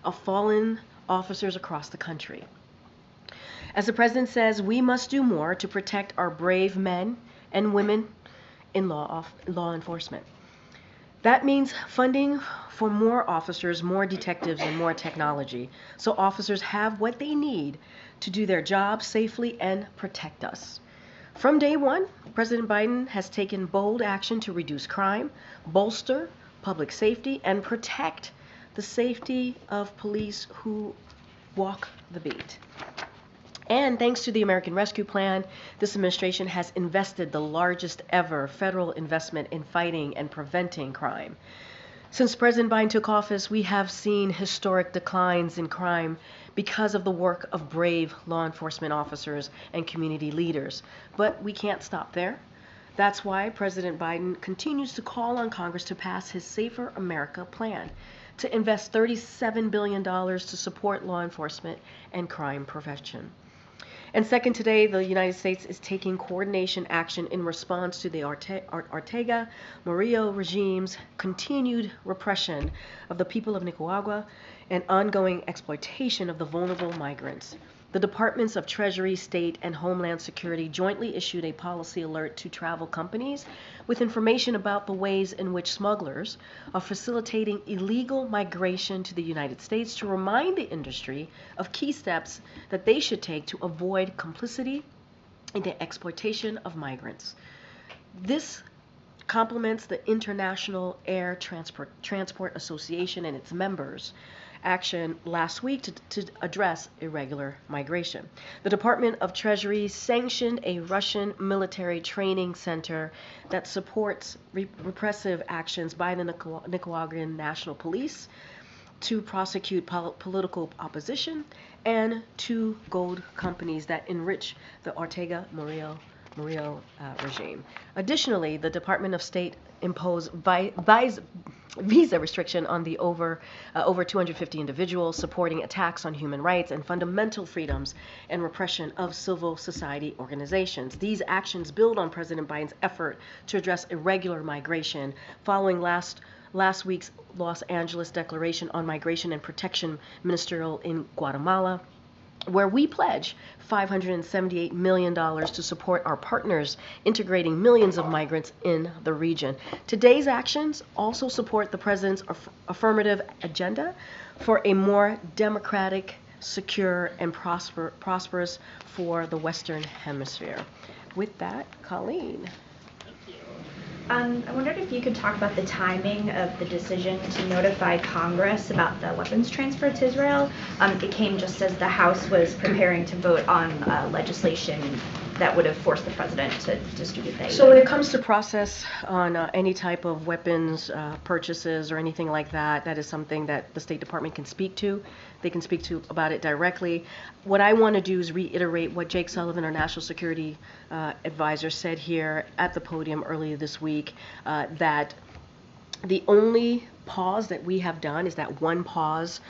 of fallen officers across the country. As the president says, we must do more to protect our brave men and women in law enforcement. That means funding for more officers, more detectives, and more technology, so officers have what they need to do their job safely and protect us. From day one, President Biden has taken bold action to reduce crime, bolster public safety, and protect the safety of police who walk the beat. And thanks to the American Rescue Plan, this administration has invested the largest ever federal investment in fighting and preventing crime. Since President Biden took office, we have seen historic declines in crime because of the work of brave law enforcement officers and community leaders. But we can't stop there. That's why President Biden continues to call on Congress to pass his Safer America plan, to invest $37 billion to support law enforcement and crime prevention. And second, today, the United States is taking coordination action in response to the Ortega Murillo regime's continued repression of the people of Nicaragua and ongoing exploitation of the vulnerable migrants. The Departments of Treasury, State, and Homeland Security jointly issued a policy alert to travel companies with information about the ways in which smugglers are facilitating illegal migration to the United States, to remind the industry of key steps that they should take to avoid complicity in the exploitation of migrants. This complements the International Air Transport Association and its members' action last week to address irregular migration. The Department of Treasury sanctioned a Russian military training center that supports repressive actions by the Nicaraguan National Police to prosecute political opposition, and two gold companies that enrich the Ortega Murillo regime. Additionally, the Department of State imposed visa restriction on the over 250 individuals supporting attacks on human rights and fundamental freedoms and repression of civil society organizations. These actions build on President Biden's effort to address irregular migration following last week's Los Angeles Declaration on Migration and Protection Ministerial in Guatemala, where we pledge $578 million to support our partners integrating millions of migrants in the region. Today's actions also support the president's affirmative agenda for a more democratic, secure, and prosperous for the Western Hemisphere. With that, Karine. I wondered if you could talk about the timing of the decision to notify Congress about the weapons transfer to Israel. It came just as the House was preparing to vote on legislation that would have forced the president to distribute the aid. So when it comes to process on any type of weapons purchases or anything like that, that is something that the State Department can speak to. They can speak to about it directly. What I want to do is reiterate what Jake Sullivan, our national security advisor, said here at the podium earlier this week, that the only pause that we have done is that one pause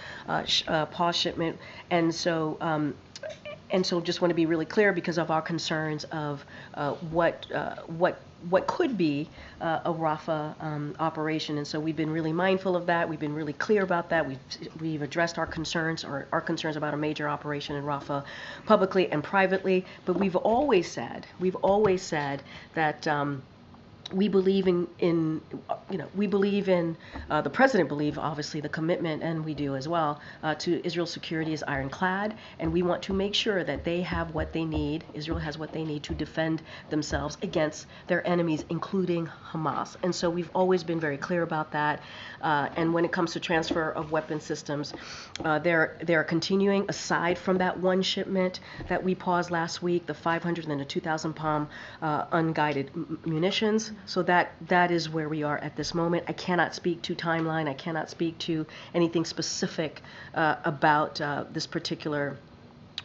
shipment, and so just want to be really clear because of our concerns of what could be a Rafah operation, and so we've been really mindful of that. We've been really clear about that. We've addressed our concerns about a major operation in Rafah publicly and privately. But we've always said that we believe in the president believe obviously the commitment, and we do as well, to Israel's security is ironclad, and we want to make sure that they have what they need. Israel has what they need to defend themselves against their enemies, including Hamas. And so we've always been very clear about that. And when it comes to transfer of weapon systems, they're continuing. Aside from that one shipment that we paused last week, the 500 and the 2,000 pound unguided munitions. So that is where we are at this moment. I cannot speak to timeline. I cannot speak to anything specific about this particular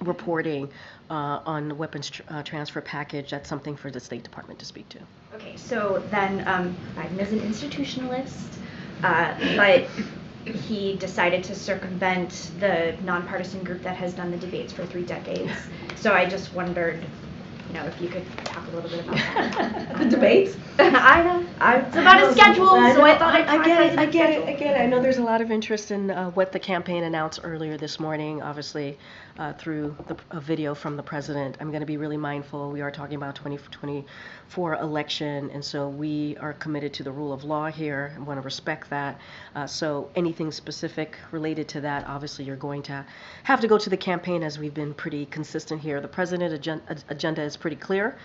reporting on the weapons transfer package. That's something for the State Department to speak to. Okay, so then Biden is an institutionalist, but he decided to circumvent the nonpartisan group that has done the debates for 3 decades. So I just wondered if you could talk a little bit about that. The debates? I know. It's about a schedule, so I thought I'd talk I get it. I know there's a lot of interest in what the campaign announced earlier this morning, obviously, through a video from the president. I'm going to be really mindful. We are talking about 2024 election, and so we are committed to the rule of law here and want to respect that. So anything specific related to that, obviously, you're going to have to go to the campaign, as we've been pretty consistent here. The president's agenda is pretty clear.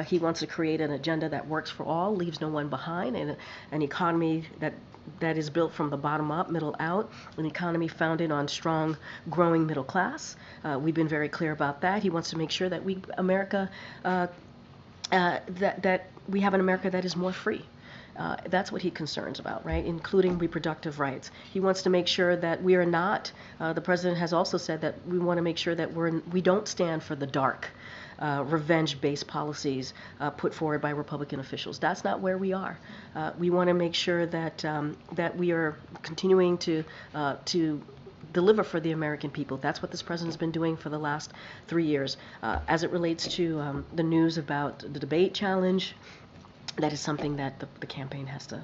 He wants to create an agenda that works for all, leaves no one behind, and an economy that is built from the bottom up, middle out, an economy founded on strong, growing middle class. We've been very clear about that. He wants to make sure that we have an America that is more free. That's what he concerns about, right? Including reproductive rights. He wants to make sure that we are not. The president has also said that we want to make sure that we don't stand for the dark, revenge-based policies put forward by Republican officials. That's not where we are. We want to make sure that we are continuing to deliver for the American people. That's what this president's been doing for the last 3 years. As it relates to the news about the debate challenge, that is something that the campaign has to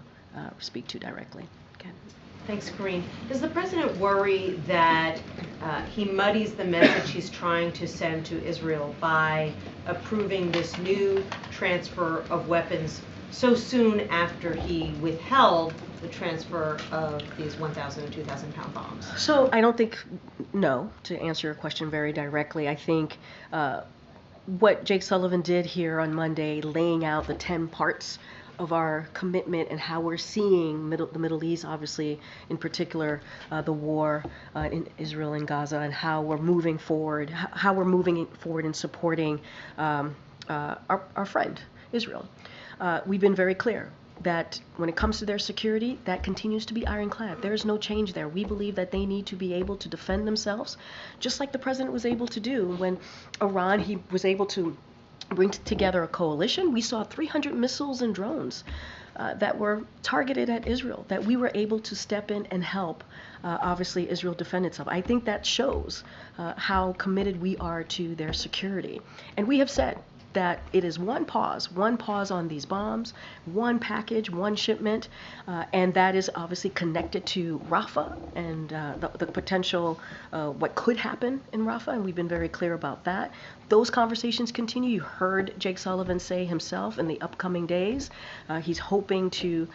speak to directly. Okay. Thanks, Karine. Does the president worry that he muddies the message he's trying to send to Israel by approving this new transfer of weapons so soon after he withheld the transfer of these 1,000 and 2,000 pound bombs? So I don't think, no, to answer your question very directly. I think what Jake Sullivan did here on Monday, laying out the 10 parts of our commitment and how we're seeing the Middle East, obviously, in particular, the war in Israel and Gaza, and how we're moving forward, in supporting our friend, Israel. We've been very clear that when it comes to their security, that continues to be ironclad. There is no change there. We believe that they need to be able to defend themselves, just like the president was able to do when Iran, he was able to bring together a coalition. We saw 300 missiles and drones that were targeted at Israel, that we were able to step in and help, obviously, Israel defend itself. I think that shows how committed we are to their security. And we have said that it is one pause on these bombs, one package, one shipment, and that is obviously connected to Rafah and the potential, what could happen in Rafah, and we've been very clear about that. Those conversations continue. You heard Jake Sullivan say himself in the upcoming days, he's hoping to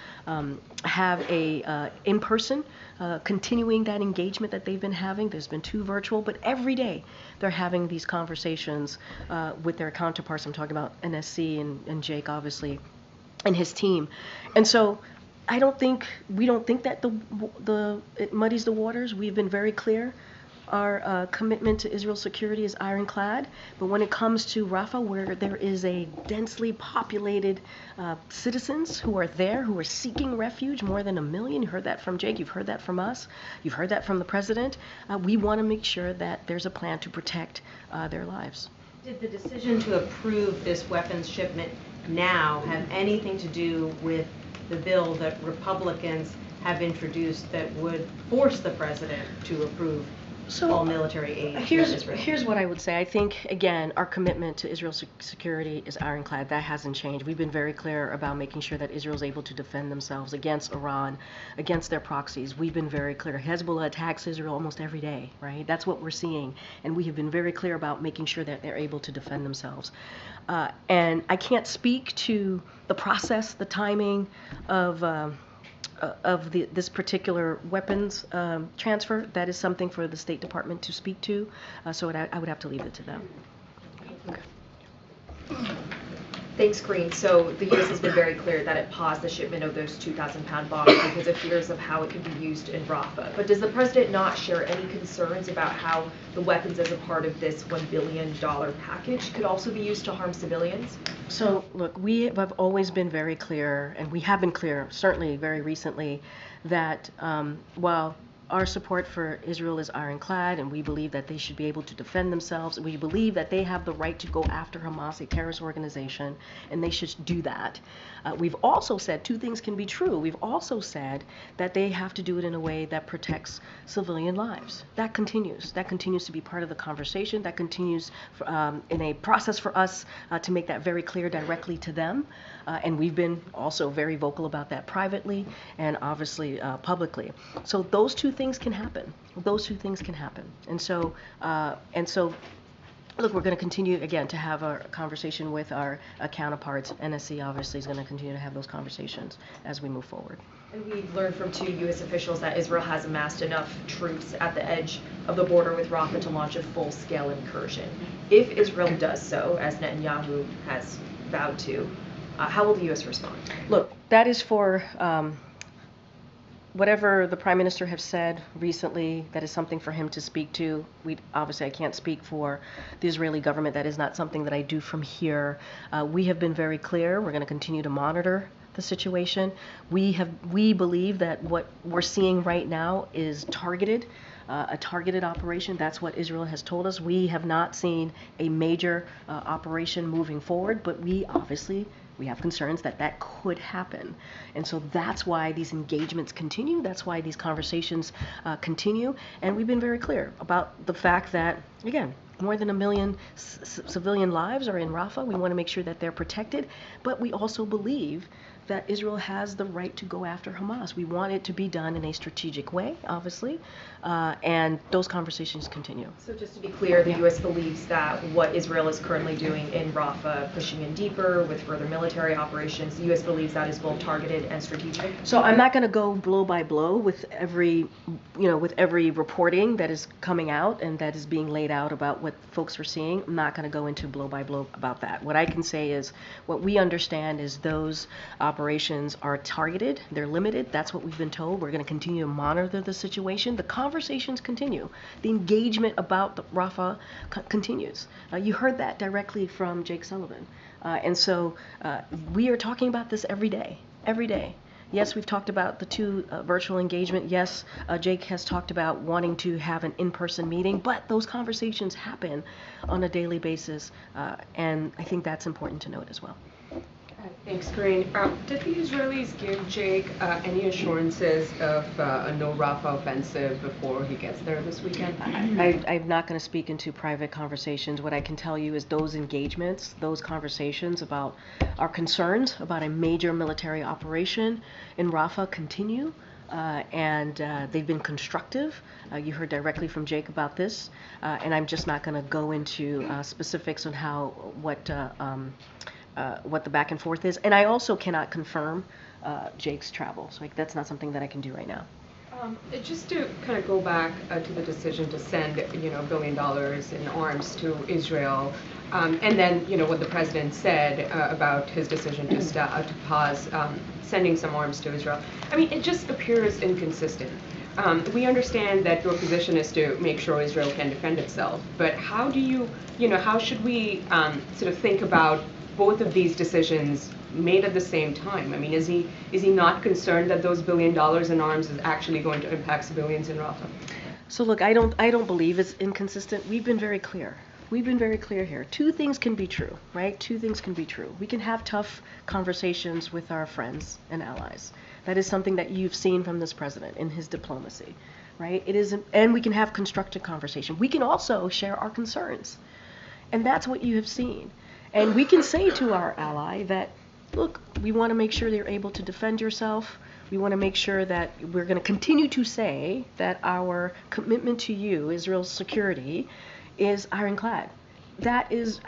have a in-person, continuing that engagement that they've been having. There's been 2 virtual, but every day they're having these conversations with their counterparts. I'm talking about NSC and Jake, obviously, and his team. And so we don't think that it muddies the waters. We've been very clear. Our commitment to Israel's security is ironclad, but when it comes to Rafah, where there is a densely populated citizens who are there, who are seeking refuge, more than 1 million. You heard that from Jake, you've heard that from us, you've heard that from the president. We want to make sure that there's a plan to protect their lives. Did the decision to approve this weapons shipment now have anything to do with the bill that Republicans have introduced that would force the president to approve all military aid to Israel? Here's what I would say. I think, again, our commitment to Israel's security is ironclad. That hasn't changed. We've been very clear about making sure that Israel's able to defend themselves against Iran, against their proxies. We've been very clear. Hezbollah attacks Israel almost every day, right? That's what we're seeing. And we have been very clear about making sure that they're able to defend themselves. And I can't speak to the process, the timing of this particular weapons transfer. That is something for the State Department to speak to, so I would have to leave it to them. Okay. Thanks, Karine. So the U.S. has been very clear that it paused the shipment of those 2,000-pound bombs because of fears of how it could be used in Rafah. But does the president not share any concerns about how the weapons as a part of this $1 billion package could also be used to harm civilians? So, look, we have always been very clear, and we have been clear, certainly very recently, that while our support for Israel is ironclad, and we believe that they should be able to defend themselves. We believe that they have the right to go after Hamas, a terrorist organization, and they should do that. We've also said two things can be true. We've also said that they have to do it in a way that protects civilian lives. That continues. That continues to be part of the conversation. That continues in a process for us to make that very clear directly to them. And we've been also very vocal about that privately and obviously publicly. So those two things can happen. Those two things can happen. And so look, we're going to continue, again, to have a conversation with our counterparts. NSC obviously is going to continue to have those conversations as we move forward. And we've learned from two U.S. officials that Israel has amassed enough troops at the edge of the border with Rafah to launch a full-scale incursion. If Israel does so, as Netanyahu has vowed to, how will the U.S. respond? Look, that is for whatever the Prime Minister has said recently. That is something for him to speak to. Obviously, I can't speak for the Israeli government. That is not something that I do from here. We have been very clear. We're going to continue to monitor the situation. We believe that what we're seeing right now is targeted. A targeted operation. That's what Israel has told us. We have not seen a major operation moving forward, but we have concerns that that could happen. And so that's why these engagements continue. That's why these conversations continue. And we've been very clear about the fact that, again, more than 1 million civilian lives are in Rafah. We want to make sure that they're protected. But we also believe that Israel has the right to go after Hamas. We want it to be done in a strategic way, obviously, and those conversations continue. So just to be clear, the U.S. believes that what Israel is currently doing in Rafah, pushing in deeper with further military operations, the U.S. believes that is both targeted and strategic? So I'm not going to go blow by blow with every reporting that is coming out and that is being laid out about what folks are seeing. I'm not going to go into blow by blow about that. What I can say is what we understand is those operations are targeted, they're limited. That's what we've been told. We're going to continue to monitor the situation. The conversations continue. The engagement about the Rafah continues. You heard that directly from Jake Sullivan. And so we are talking about this every day. Every day. Yes, we've talked about the two virtual engagement. Yes, Jake has talked about wanting to have an in-person meeting, but those conversations happen on a daily basis, and I think that's important to note as well. Thanks, Karine. Did the Israelis give Jake any assurances of a no Rafah offensive before he gets there this weekend? I'm not going to speak into private conversations. What I can tell you is those engagements, those conversations about our concerns about a major military operation in Rafah continue. And they've been constructive. You heard directly from Jake about this, and I'm just not going to go into specifics on what the back and forth is. And I also cannot confirm Jake's travel. So that's not something that I can do right now. Just to kind of go back to the decision to send, $1 billion in arms to Israel, and then, what the president said about his decision to pause sending some arms to Israel. I mean, it just appears inconsistent. We understand that your position is to make sure Israel can defend itself, but how do how should we sort of think about both of these decisions made at the same time? I mean, is he not concerned that those $1 billion in arms is actually going to impact civilians in Rafah? So look, I don't believe it's inconsistent. We've been very clear. We've been very clear here. Two things can be true, right? Two things can be true. We can have tough conversations with our friends and allies. That is something that you've seen from this president in his diplomacy, right? And we can have constructive conversation. We can also share our concerns. And that's what you have seen. And we can say to our ally that, look, we want to make sure you're able to defend yourself. We want to make sure that we're going to continue to say that our commitment to you, Israel's security, is ironclad. That is,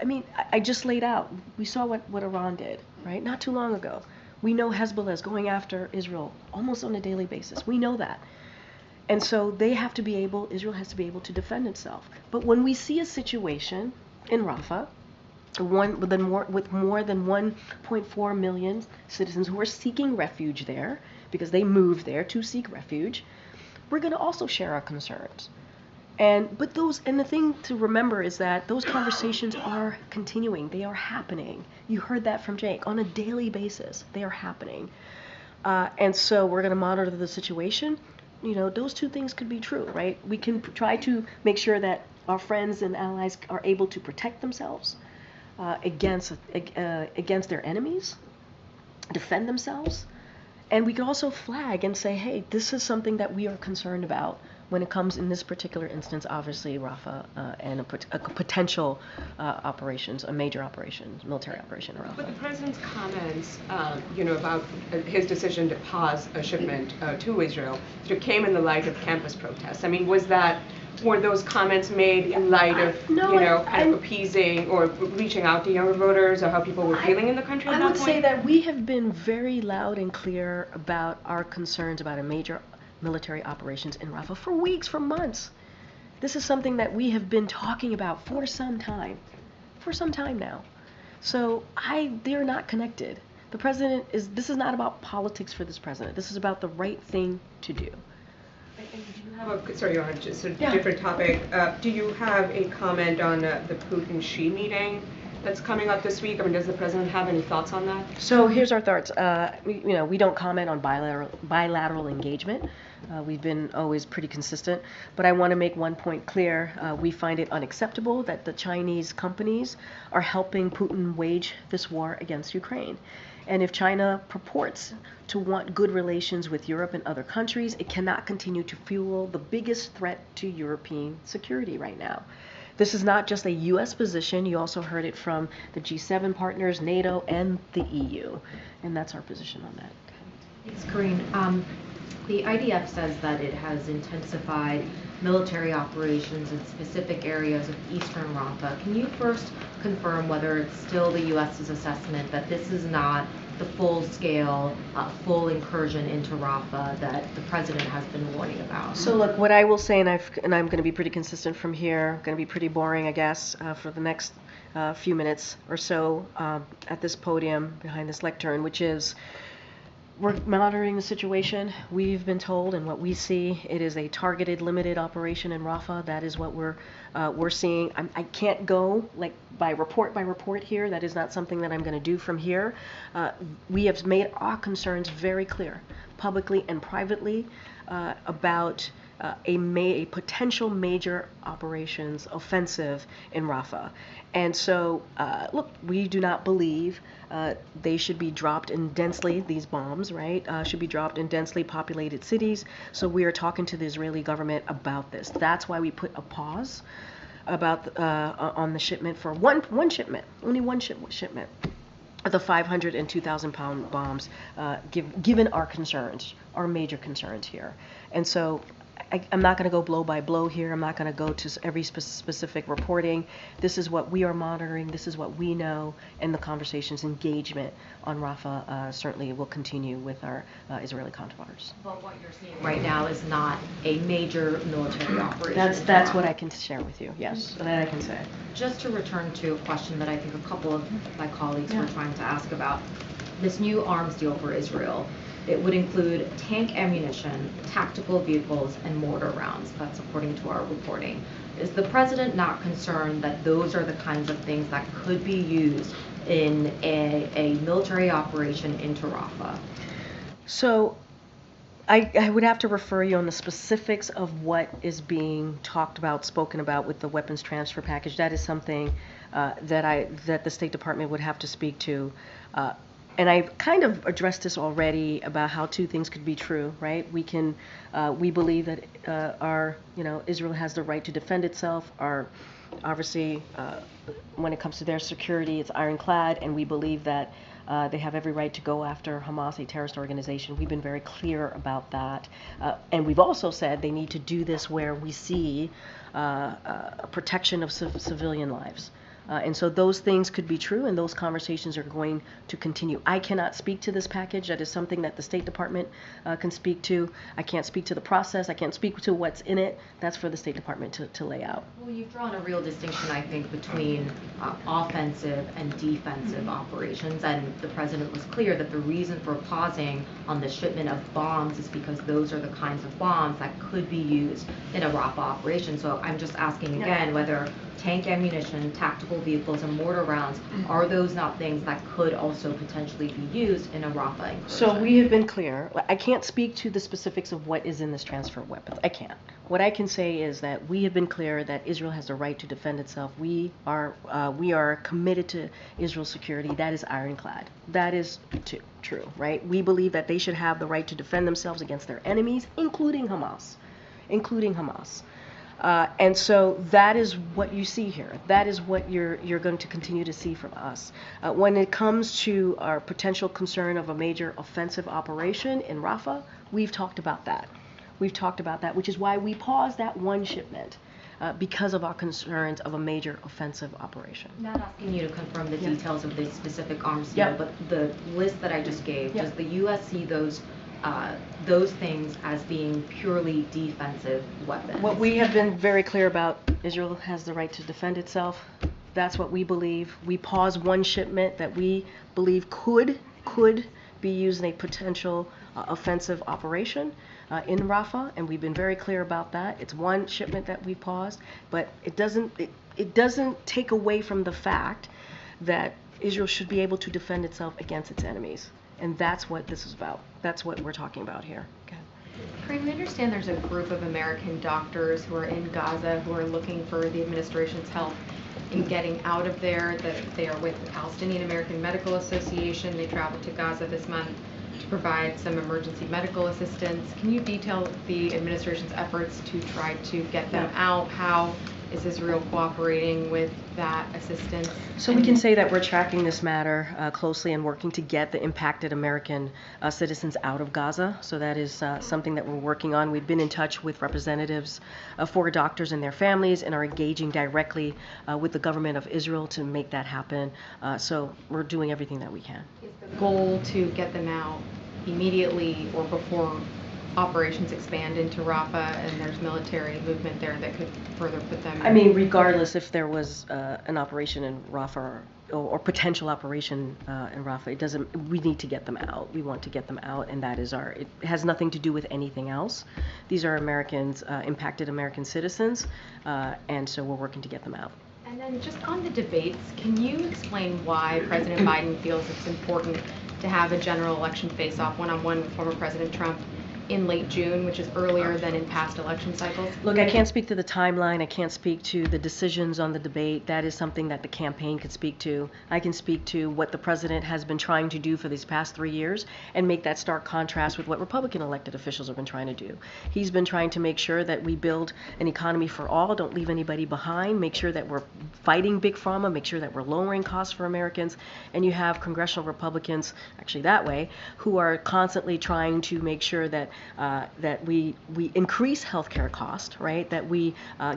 I just laid out. We saw what Iran did, right? Not too long ago. We know Hezbollah is going after Israel almost on a daily basis. We know that. And so Israel has to be able to defend itself. But when we see a situation in Rafah, with more than 1.4 million citizens who are seeking refuge there because they moved there to seek refuge, we're going to also share our concerns. And the thing to remember is that those conversations are continuing. They are happening. You heard that from Jake. On a daily basis, they are happening. And so we're going to monitor the situation. those two things could be true, right? We can try to make sure that our friends and allies are able to protect themselves against their enemies, defend themselves, and we can also flag and say, hey, this is something that we are concerned about when it comes, in this particular instance, obviously Rafah and a potential operations, a major operation, military operation in Rafah. But the president's comments, about his decision to pause a shipment to Israel, sort of came in the light of campus protests. I mean, were those comments made in light of, kind of appeasing or reaching out to younger voters, or how people were feeling in the country at that point? I would say that we have been very loud and clear about our concerns about a major military operations in Rafah for weeks, for months. This is something that we have been talking about for some time now. So they're not connected. The president this is not about politics for this president. This is about the right thing to do. Sorry, Johan, just a different topic. Do you have a comment on the Putin-Xi meeting that's coming up this week? I mean, does the president have any thoughts on that? So here's our thoughts. We don't comment on bilateral engagement. We've been always pretty consistent. But I want to make one point clear. We find it unacceptable that the Chinese companies are helping Putin wage this war against Ukraine. And if China purports to want good relations with Europe and other countries, it cannot continue to fuel the biggest threat to European security right now. This is not just a U.S. position. You also heard it from the G7 partners, NATO, and the EU. And that's our position on that. Thanks, Karine. The IDF says that it has intensified military operations in specific areas of eastern Rafah. Can you first confirm whether it's still the U.S.'s assessment that this is not the full-scale, full incursion into Rafah that the president has been warning about? So look, what I will say, and I'm going to be pretty consistent from here, going to be pretty boring, I guess, for the next few minutes or so at this podium behind this lectern, which is we're monitoring the situation. We've been told, and what we see, it is a targeted, limited operation in Rafah. That is what we're seeing. I can't go by report here. That is not something that I'm going to do from here. We have made our concerns very clear, publicly and privately, about a potential major operations offensive in Rafah. And so, look, we do not believe they should be dropped in these bombs, right, should be dropped in densely populated cities. So we are talking to the Israeli government about this. That's why we put a pause on the shipment for one shipment, only one shipment. The 500 and 2,000-pound bombs, given our concerns, our major concerns here. And so I'm not going to go blow by blow here. I'm not going to go to every specific reporting. This is what we are monitoring. This is what we know. And the conversations, engagement on Rafah certainly will continue with our Israeli counterparts. But what you're seeing right now is not a major military operation. That's what I can share with you, yes. That I can say. Just to return to a question that I think a couple of my colleagues were trying to ask about, this new arms deal for Israel. It would include tank ammunition, tactical vehicles, and mortar rounds. That's according to our reporting. Is the president not concerned that those are the kinds of things that could be used in a military operation into Rafah? So I would have to refer you on the specifics of what is being spoken about with the weapons transfer package. That is something that the State Department would have to speak to. And I've kind of addressed this already about how two things could be true, right? We believe that Israel has the right to defend itself. Obviously, when it comes to their security, it's ironclad, and we believe that they have every right to go after Hamas, a terrorist organization. We've been very clear about that. And we've also said they need to do this where we see a protection of civilian lives. And so those things could be true, and those conversations are going to continue. I cannot speak to this package. That is something that the State Department can speak to. I can't speak to the process. I can't speak to what's in it. That's for the State Department to lay out. Well, you've drawn a real distinction, I think, between offensive and defensive operations, and the president was clear that the reason for pausing on the shipment of bombs is because those are the kinds of bombs that could be used in a Rafah operation. So I'm just asking again whether tank ammunition, tactical tactical vehicles and mortar rounds, are those not things that could also potentially be used in a Rafah incursion? So we have been clear. I can't speak to the specifics of what is in this transfer of weapons. I can't. What I can say is that we have been clear that Israel has the right to defend itself. We are committed to Israel's security. That is ironclad. That is true, right? We believe that they should have the right to defend themselves against their enemies, including Hamas. And so that is what you see here. That is what you're going to continue to see from us. When it comes to our potential concern of a major offensive operation in Rafah, we've talked about that. Which is why we paused that one shipment, because of our concerns of a major offensive operation. Not asking you to confirm the details of the specific arms deal, Yep. but the list that I just gave, Yep. does the U.S. see those things as being purely defensive weapons? What we have been very clear about, Israel has the right to defend itself. That's what we believe. We paused one shipment that we believe could be used in a potential offensive operation in Rafah, and we've been very clear about that. It's one shipment that we paused, but it doesn't take away from the fact that Israel should be able to defend itself against its enemies. And that's what this is about. That's what we're talking about here. Okay. Karine, we understand there's a group of American doctors who are in Gaza who are looking for the administration's help in getting out of there. That they are with the Palestinian American Medical Association. They traveled to Gaza this month to provide some emergency medical assistance. Can you detail the administration's efforts to try to get them out? How is Israel cooperating with that assistance? So we can say that we're tracking this matter closely and working to get the impacted American citizens out of Gaza. So that is something that we're working on. We've been in touch with representatives for doctors and their families and are engaging directly with the government of Israel to make that happen. So we're doing everything that we can. Is the goal to get them out immediately or before operations expand into Rafah and there's military movement there that could further put them in? I mean, regardless if there was an operation in Rafah or potential operation in Rafah, it doesn't. We need to get them out. We want to get them out, and that is it has nothing to do with anything else. These are Americans, impacted American citizens, and so we're working to get them out. And then just on the debates, can you explain why President Biden feels it's important to have a general election face-off one-on-one with former President Trump in late June, which is earlier than in past election cycles? Look, I can't speak to the timeline. I can't speak to the decisions on the debate. That is something that the campaign could speak to. I can speak to what the president has been trying to do for these past 3 years and make that stark contrast with what Republican elected officials have been trying to do. He's been trying to make sure that we build an economy for all, don't leave anybody behind, make sure that we're fighting big pharma, make sure that we're lowering costs for Americans. And you have congressional Republicans, actually that way, who are constantly trying to make sure that we increase healthcare cost, right? That we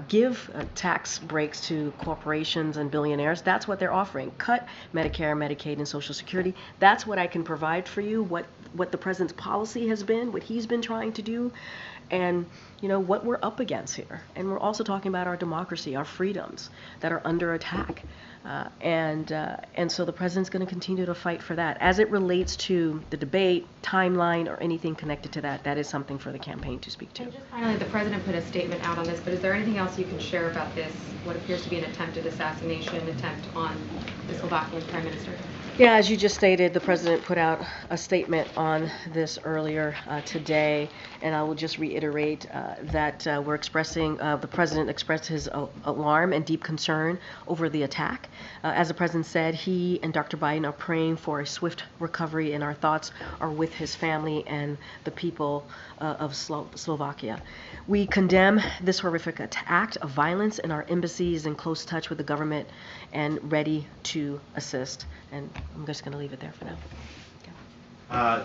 give tax breaks to corporations and billionaires. That's what they're offering. Cut Medicare, Medicaid, and Social Security. That's what I can provide for you. What the president's policy has been, what he's been trying to do, and what we're up against here. And we're also talking about our democracy, our freedoms that are under attack. And so the president's going to continue to fight for that. As it relates to the debate, timeline, or anything connected to that, that is something for the campaign to speak to. And just finally, the president put a statement out on this, but is there anything else you can share about this, what appears to be an attempted assassination attempt on the Slovakian prime minister? Yeah, as you just stated, the president put out a statement on this earlier today, and I will just reiterate that the president expressed his alarm and deep concern over the attack. As the president said, he and Dr. Biden are praying for a swift recovery, and our thoughts are with his family and the people of Slovakia. We condemn this horrific act of violence, and our embassy is in close touch with the government and ready to assist. And I'm just going to leave it there for now. I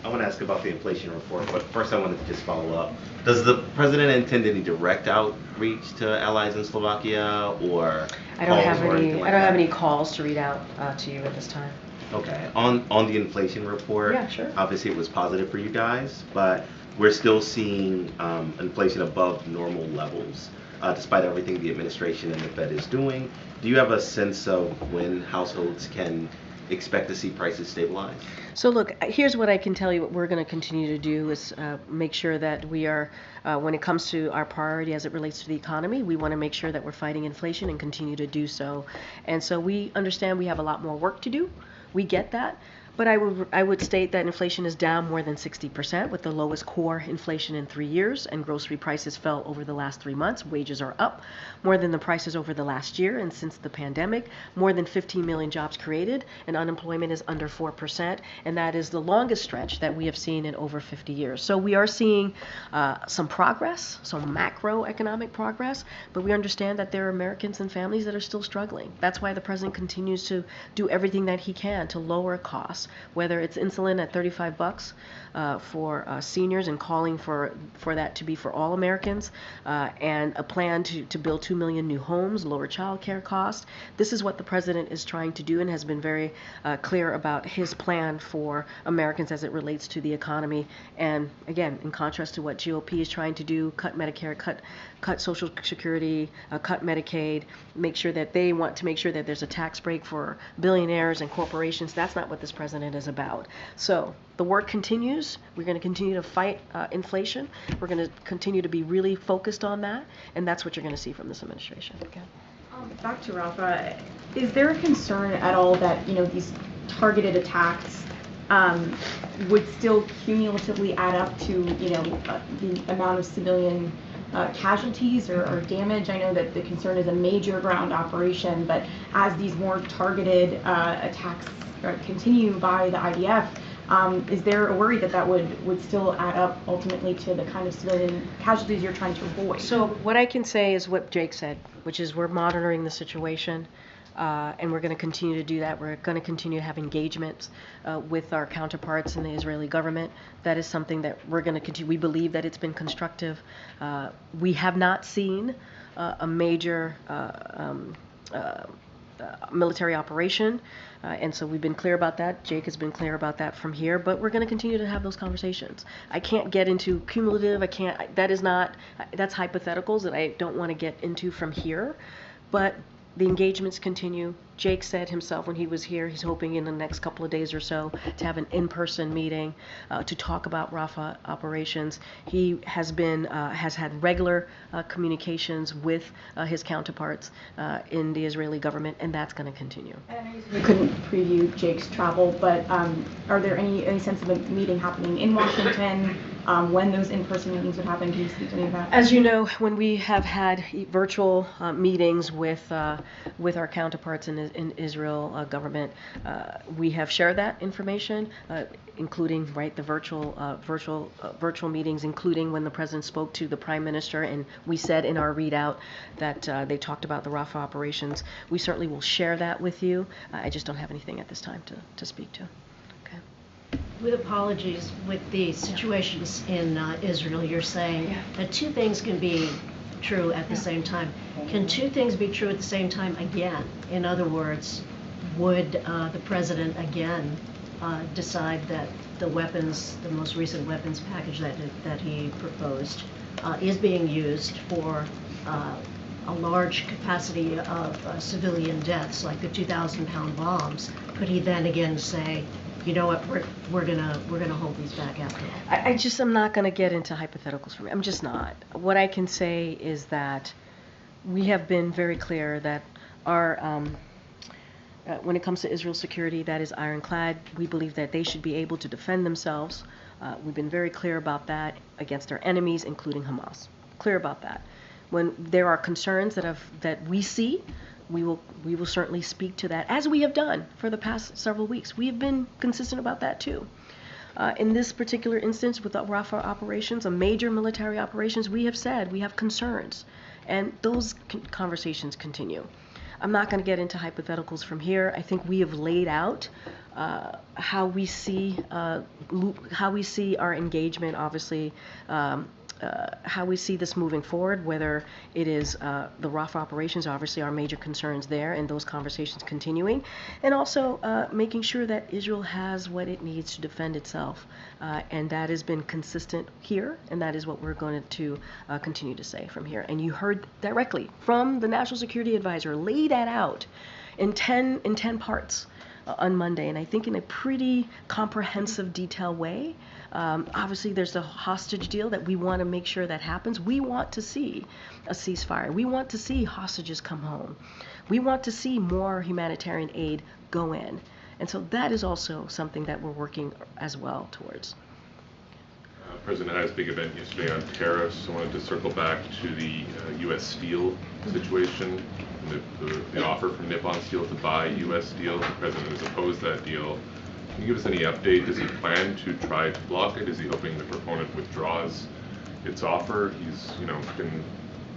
want to ask about the inflation report, but first I wanted to just follow up. Does the president intend any direct outreach to allies in Slovakia, or I don't have calls or any. anything I like don't have that? any calls to read out to you at this time. Okay. On the inflation report, Yeah, sure. obviously it was positive for you guys, but we're still seeing inflation above normal levels, despite everything the administration and the Fed is doing. Do you have a sense of when households can expect to see prices stabilize? So look, here's what I can tell you. What we're going to continue to do is make sure that we are, when it comes to our priority as it relates to the economy, we want to make sure that we're fighting inflation and continue to do so. And so we understand we have a lot more work to do. We get that. But I would state that inflation is down more than 60%, with the lowest core inflation in 3 years, and grocery prices fell over the last 3 months. Wages are up more than the prices over the last year, and since the pandemic, more than 15 million jobs created, and unemployment is under 4%, and that is the longest stretch that we have seen in over 50 years. So we are seeing some progress, some macroeconomic progress, but we understand that there are Americans and families that are still struggling. That's why the president continues to do everything that he can to lower costs, whether it's insulin at $35 for seniors, and calling for that to be for all Americans, and a plan to build 2 million new homes, lower child care costs. This is what the president is trying to do, and has been very clear about his plan for Americans as it relates to the economy. And again, in contrast to what GOP is trying to do, cut Medicare, cut Social Security, cut Medicaid, make sure that they want to make sure that there's a tax break for billionaires and corporations. That's not what this president is about. So the work continues. We're going to continue to fight inflation. We're going to continue to be really focused on that, and that's what you're going to see from this administration. Okay. Back to Rafa, is there a concern at all that these targeted attacks would still cumulatively add up to the amount of civilian casualties or damage? I know that the concern is a major ground operation, but as these more targeted attacks continue by the IDF, is there a worry that that would still add up ultimately to the kind of civilian casualties you're trying to avoid? So what I can say is what Jake said, which is we're monitoring the situation, and we're going to continue to do that. We're going to continue to have engagements with our counterparts in the Israeli government. That is something that we're going to continue. We believe that it's been constructive. We have not seen a major military operation, and so we've been clear about that. Jake has been clear about that from here, but we're going to continue to have those conversations. I can't get into cumulative. That's hypotheticals that I don't want to get into from here, but the engagements continue. Jake said himself when he was here, he's hoping in the next couple of days or so to have an in-person meeting to talk about Rafah operations. He has had regular communications with his counterparts in the Israeli government, and that's going to continue. You couldn't preview Jake's travel, but are there any sense of a meeting happening in Washington? When those in-person meetings would happen? Can you speak to any of that? As you know, when we have had virtual meetings with our counterparts in Israel government, we have shared that information, including the virtual meetings, including when the president spoke to the prime minister, and we said in our readout that they talked about the Rafah operations. We certainly will share that with you. I just don't have anything at this time to speak to. With apologies, with the situations in Israel, you're saying that two things can be true at the same time. Can two things be true at the same time again? In other words, would the president again decide that the most recent weapons package that he proposed is being used for a large capacity of civilian deaths, like the 2,000-pound bombs? Could he then again say, you know what, we're gonna hold these back after all? I'm not gonna get into hypotheticals for me. I'm just not. What I can say is that we have been very clear that our when it comes to Israel's security, that is ironclad. We believe that they should be able to defend themselves. We've been very clear about that against our enemies, including Hamas. Clear about that. When there are concerns that we see, we will certainly speak to that, as we have done for the past several weeks. We have been consistent about that too. In this particular instance with the Rafah operations, a major military operations, we have said we have concerns, and those conversations continue. I'm not going to get into hypotheticals from here. I think we have laid out how we see our engagement, obviously, how we see this moving forward, whether it is the Rafah operations, obviously our major concerns there, and those conversations continuing, and also making sure that Israel has what it needs to defend itself, and that has been consistent here, and that is what we're going to continue to say from here. And you heard directly from the National Security Advisor, lay that out in 10 parts. on Monday, and I think in a pretty comprehensive, detailed way. Obviously, there's the hostage deal that we want to make sure that happens. We want to see a ceasefire. We want to see hostages come home. We want to see more humanitarian aid go in. And so that is also something that we're working as well towards. President had a big event yesterday on tariffs. I wanted to circle back to the U.S. steel situation, the offer from Nippon Steel to buy U.S. steel. The president has opposed that deal. Can you give us any update? Does he plan to try to block it? Is he hoping the proponent withdraws its offer? He's, been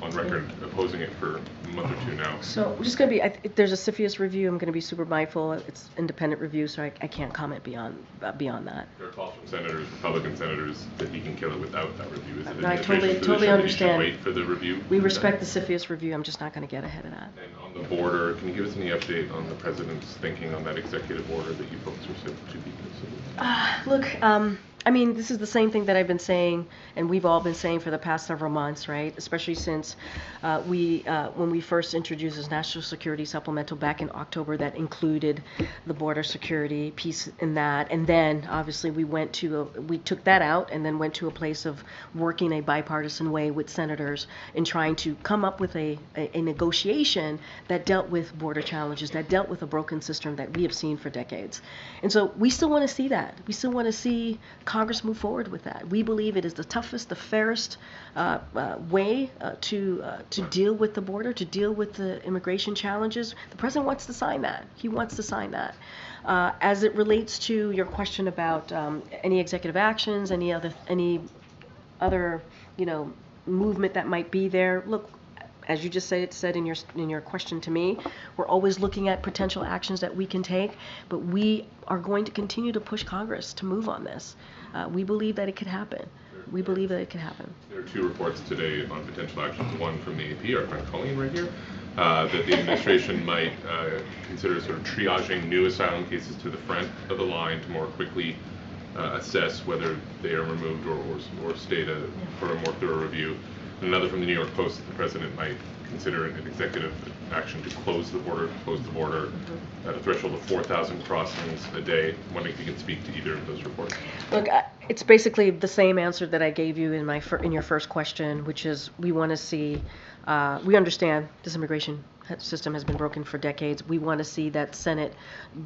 on record opposing it for a month or two now. So we're just going to be, there's a CFIUS review. I'm going to be super mindful. It's independent review, so I can't comment beyond that. There are calls from senators, Republican senators, that he can kill it without that review. Is it I totally understand. Wait for the review? We respect the CFIUS review. I'm just not going to get ahead of that. And on the border, can you give us any update on the president's thinking on that executive order that you folks are said to be considering? Look, I mean, this is the same thing that I've been saying, and we've all been saying for the past several months, right? Especially since when we first introduced this national security supplemental back in October, that included the border security piece in that, and then obviously we took that out and then went to a place of working a bipartisan way with senators in trying to come up with a negotiation that dealt with border challenges, that dealt with a broken system that we have seen for decades. And so we still want to see that. We still want to see Congress move forward with that. We believe it is the toughest, the fairest way to deal with the border, to deal with the immigration challenges. The president wants to sign that. He wants to sign that. As it relates to your question about any executive actions, any other movement that might be there, look. As you just said in your question to me, we're always looking at potential actions that we can take, but we are going to continue to push Congress to move on this. We believe that it could happen. We believe that it can happen. There are two reports today on potential actions. One from the AP, our friend Karine right here, that the administration might consider sort of triaging new asylum cases to the front of the line to more quickly assess whether they are removed or stayed for a more thorough review. Another from the New York Post that the president might consider an executive action to close the border at a threshold of 4,000 crossings a day. I'm wondering if you can speak to either of those reports. Look, it's basically the same answer that I gave you in your first question, which is we want to see, we understand this immigration system has been broken for decades. We want to see that Senate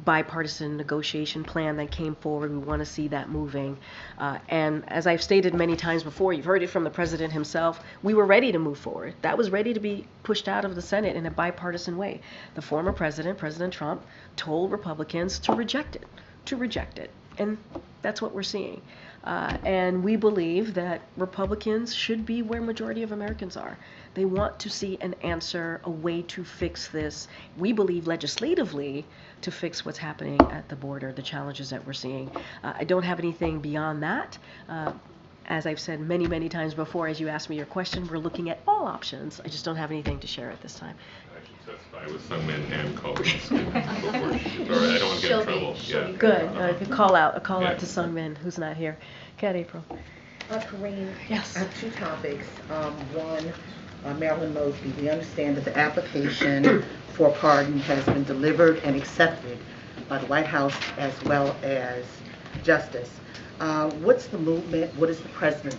bipartisan negotiation plan that came forward. We want to see that moving. And as I've stated many times before, you've heard it from the president himself, we were ready to move forward. That was ready to be pushed out of the Senate in a bipartisan way. The former president, President Trump, told Republicans to reject it. And that's what we're seeing. And we believe that Republicans should be where majority of Americans are. They want to see an answer, a way to fix this. We believe legislatively to fix what's happening at the border, the challenges that we're seeing. I don't have anything beyond that. As I've said many, many times before, as you asked me your question, we're looking at all options. I just don't have anything to share at this time. I should testify with some men and colleagues before I don't want to get in trouble. Yeah. Good. If you call out to Sungmin, who's not here. Cat April. Karine, Yes. I have two topics. One, Marilyn Mosby. We understand that the application for pardon has been delivered and accepted by the White House as well as Justice. What's the movement? What is the president's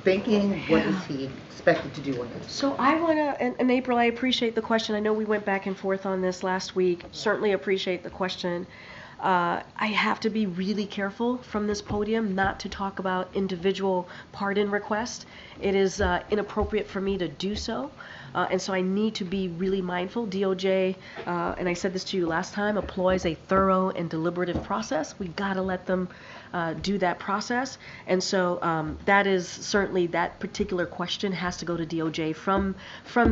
thinking? What is he expected to do on this? So I want to, and April, I appreciate the question. I know we went back and forth on this last week. Certainly appreciate the question. I have to be really careful from this podium not to talk about individual pardon requests. It is inappropriate for me to do so. And so I need to be really mindful. DOJ, and I said this to you last time, employs a thorough and deliberative process. We got to let them do that process. And so that is certainly, that particular question has to go to DOJ from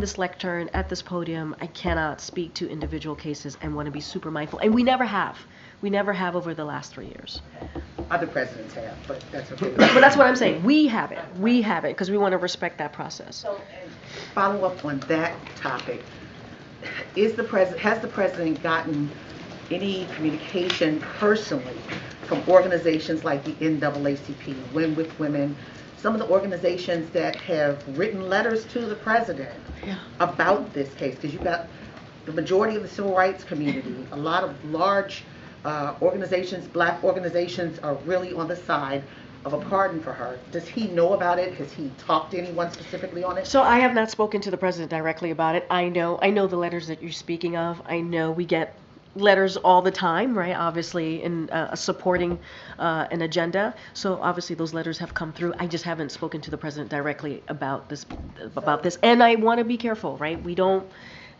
this lectern at this podium. I cannot speak to individual cases and want to be super mindful. And we never have. We never have over the last 3 years. Other presidents have, but that's okay. But that's what I'm saying. We haven't. We haven't because we want to respect that process. So, follow up on that topic. Has the president gotten any communication personally from organizations like the NAACP, Win with Women, some of the organizations that have written letters to the president about this case? Because you've got the majority of the civil rights community, a lot of large organizations, black organizations, are really on the side of a pardon for her. Does he know about it? Has he talked to anyone specifically on it? So I have not spoken to the president directly about it. I know the letters that you're speaking of. I know we get letters all the time, right? Obviously, in supporting an agenda. So obviously those letters have come through. I just haven't spoken to the president directly about this. And I want to be careful, right? We do